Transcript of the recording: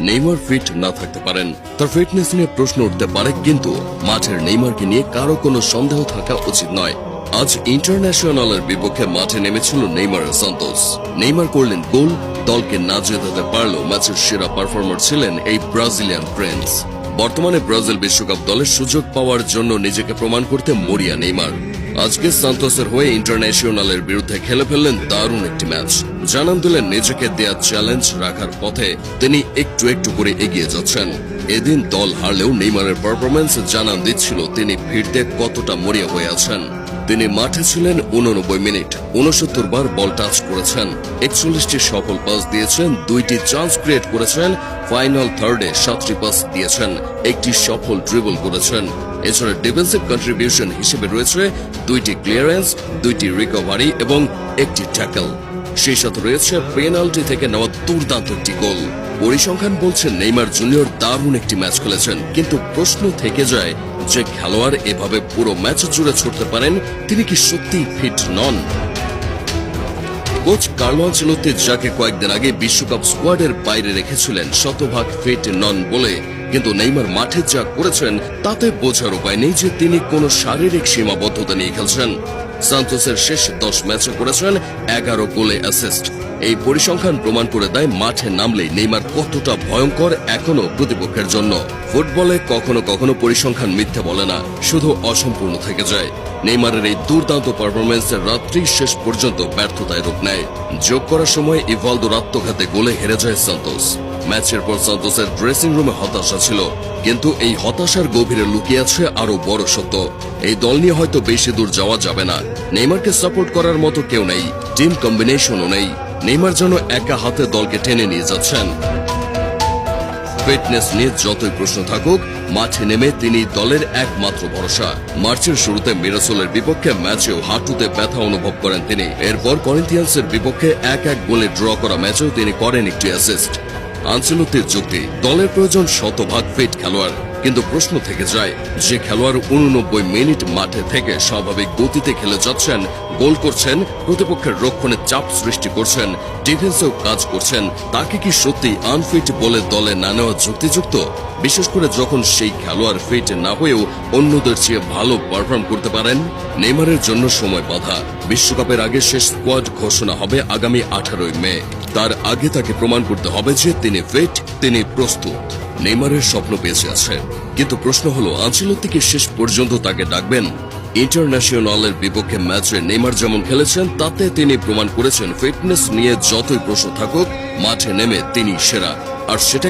Neymar fit না থাকতে পারেন, তার ফিটনেস নিয়ে প্রশ্ন উঠতে পারে, কিন্তু মাঠের নেইমারকে নিয়ে কারো কোনো সন্দেহ থাকা উচিত নয়। আজ ইন্টারন্যাশনালের বিপক্ষে মাঠে নেমেছিল নেইমার সান্তোস। নেইমার করলেন গোল, দলকে না জেতাতে পারলেও ম্যাচের সেরা পারফর্মার ছিলেন এই ব্রাজিলিয়ান প্রিন্স। বর্তমানে ব্রাজিল বিশ্বকাপ দলের সুযোগ পাওয়ার জন্য নিজেকে প্রমাণ করতে মরিয়া নেইমার। আজকে সান্তোসের হয়ে ইন্টারন্যাশনালের বিরুদ্ধে খেলে ফেললেন দারুণ একটি ম্যাচ। জানান দিলেন নিজেকে দেয়া চ্যালেঞ্জ রাখার পথে তিনি একটু একটু করে এগিয়ে যাচ্ছেন। এদিন দল হারলেও নেইমারের পারফরম্যান্স জানান দিচ্ছিল তিনি ফিরতে কতটা মরিয়া হয়ে আছেন। তিনি মাঠে ছিলেন 89 মিনিট, 69 বার বল টাচ করেছেন, 41টি সফল পাস দিয়েছেন, 2টি চান্স ক্রিয়েট করেছেন, ফাইনাল থার্ডে 7টি পাস দিয়েছেন, একটি সফল ড্রিবল করেছেন। এছাড়া ডিফেন্সিভ কন্ট্রিবিউশন হিসেবে রয়েছে 2টি ক্লিয়ারেন্স, 2টি রিকভারি এবং 1টি ট্যাকল। সেই সাথে রয়েছে পেনাল্টি থেকে নেওয়া দুর্দান্ত একটি গোল। পরিসংখ্যান বলছে নেইমার জুনিয়র দারুণ একটি ম্যাচ খেলেছেন, কিন্তু প্রশ্ন থেকে যায় যে খেলোয়াড় এভাবে পুরো ম্যাচ জুড়ে ছুটতে পারেন, তিনি কি সত্যিই ফিট নন? কোচ কার্লো আনচেলত্তি যাকে কয়েকদিন আগে বিশ্বকাপ স্কোয়াডের বাইরে রেখেছিলেন শতভাগ ফিট নন বলে, কিন্তু নেইমার মাঠে যা করেছেন তাতে বোঝার উপায় নেই যে তিনি কোনো শারীরিক সীমাবদ্ধতা নিয়ে খেলছেন। সান্তোসের শেষ 10 ম্যাচে করেছেন 11 গোলে অ্যাসিস্ট। এই পরিসংখ্যান প্রমাণ করে দেয় মাঠে নামলেই নেইমার কতটা ভয়ঙ্কর এখনো প্রতিপক্ষের জন্য। ফুটবলে কখনো কখনো পরিসংখ্যান মিথ্যে বলে না, শুধু অসম্পূর্ণ থেকে যায়। নেইমারের এই দুর্দান্ত পারফরম্যান্সের রাত্রি শেষ পর্যন্ত ব্যর্থতায় রূপ নেয়। যোগ করার সময় ইভালদোর আত্মঘাতে গোলে হেরে যায় সান্তোস। ম্যাচের পর সান্তোসের ড্রেসিং রুমে হতাশা ছিল, কিন্তু এই হতাশার গভীরে লুকিয়ে আছে আরো বড় সত্য। এই দল নিয়ে হয়তো বেশি দূর যাওয়া যাবে না। নেইমারকে সাপোর্ট করার মতো কেউ নেই, টিম কম্বিনেশনও নেই। নেইমার যেন একা হাতে দলকে টেনে নিয়ে যাচ্ছেন। ফিটনেস নিয়ে যতই প্রশ্ন থাকুক, মাঠে নেমে তিনি দলের একমাত্র ভরসা। মার্চের শুরুতে মিরাসোলের বিপক্ষে ম্যাচেও হাঁটুতে ব্যথা অনুভব করেন তিনি। এরপর করিন্থিয়ান্সের বিপক্ষে 1-1 গোলে ড্র করা ম্যাচেও তিনি করেন একটি অ্যাসিস্ট। আনচেলত্তির যুক্তি, দলের প্রয়োজন শতভাগ ফিট খেলোয়াড়, কিন্তু প্রশ্ন থেকে যায় যে খেলোয়াড় 89 মিনিট মাঠে থেকে স্বাভাবিক গতিতে খেলে যাচ্ছেন, গোল করছেন, প্রতিপক্ষের রক্ষণে চাপ সৃষ্টি করছেন, ডিফেন্সেও কাজ করছেন, তাকে কি সত্যি আনফিট বলে দলে না নেওয়া যুক্তিযুক্ত? বিশেষ করে যখন সেই খেলোয়াড় ফিট না হয়েও অন্যদের চেয়ে ভালো পারফর্ম করতে পারেন। নেইমারের জন্য সময় বাধা। বিশ্বকাপের আগে শেষ স্কোয়াড ঘোষণা হবে আগামী 18 মে। তার আগে তাকে প্রমাণ করতে হবে যে তিনি ফিট, তিনি প্রস্তুত। নেইমারের স্বপ্ন বেঁচে আছে, কিন্তু প্রশ্ন হলো আনচেলত্তি কি শেষ পর্যন্ত তাকে ডাকবেন? ইন্টারন্যাশনালের বিপক্ষে ম্যাচে নেইমার যেমন খেলেছেন তাতে তিনি প্রমাণ করেছেন ফিটনেস নিয়ে যতই প্রশ্ন থাকুক মাঠে নেমে তিনি সেরা, আর সেটা